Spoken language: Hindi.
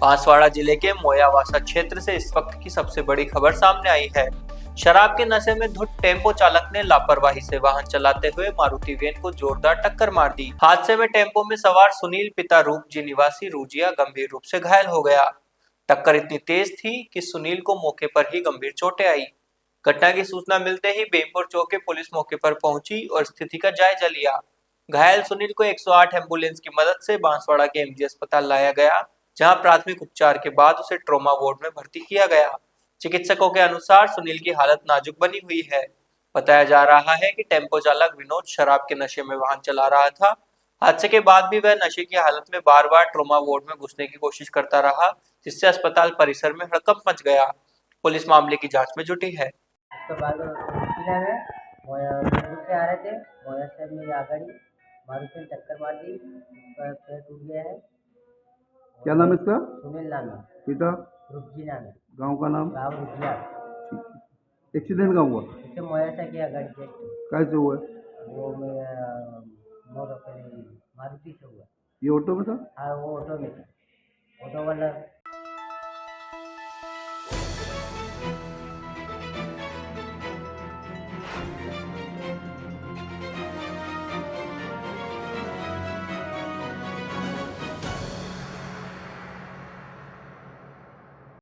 बांसवाड़ा जिले के मोयावासा क्षेत्र से इस वक्त की सबसे बड़ी खबर सामने आई है। शराब के नशे में धुत टेम्पो चालक ने लापरवाही से वाहन चलाते हुए मारुति वैन को जोरदार टक्कर मार दी। हादसे में टेम्पो में सवार सुनील पिता रूपजी निवासी रूजिया गंभीर रूप से घायल हो गया। टक्कर इतनी तेज थी कि सुनील को मौके पर ही गंभीर चोटें आई। घटना की सूचना मिलते ही बेमपुर चौकी पुलिस मौके पर पहुंची और स्थिति का जायजा लिया। घायल सुनील को 108 एम्बुलेंस की मदद से बांसवाड़ा के एमजी अस्पताल लाया गया, जहां प्राथमिक उपचार के बाद उसे ट्रॉमा वार्ड में भर्ती किया गया। चिकित्सकों के अनुसार सुनील की हालत नाजुक बनी हुई है। बताया जा रहा है कि टेम्पो चालक विनोद शराब के नशे में वाहन चला रहा था। हादसे के बाद भी वह नशे की हालत में बार बार ट्रॉमा वार्ड में घुसने की कोशिश करता रहा, जिससे अस्पताल परिसर में हड़कंप मच गया। पुलिस मामले की जांच में जुटी है। उसके बाद किला में बेंगलुरु से आ रहे थे। मोया से मेरी आगाड़ी मारुति ने टक्कर मार दी। उसका पैर टूट गया है। क्या नाम है इसका? सुनील नाम है। पिता? रूपजी नाम है। गांव का नाम? गाँव रुजिया। एक्सीडेंट कहाँ हुआ? इससे मोया से की आगाड़ी कैसे हुआ? वो मोर पहले मारुति से हुआ। ये ऑटो में था? हाँ, वो ऑटो में था। ऑटो वाला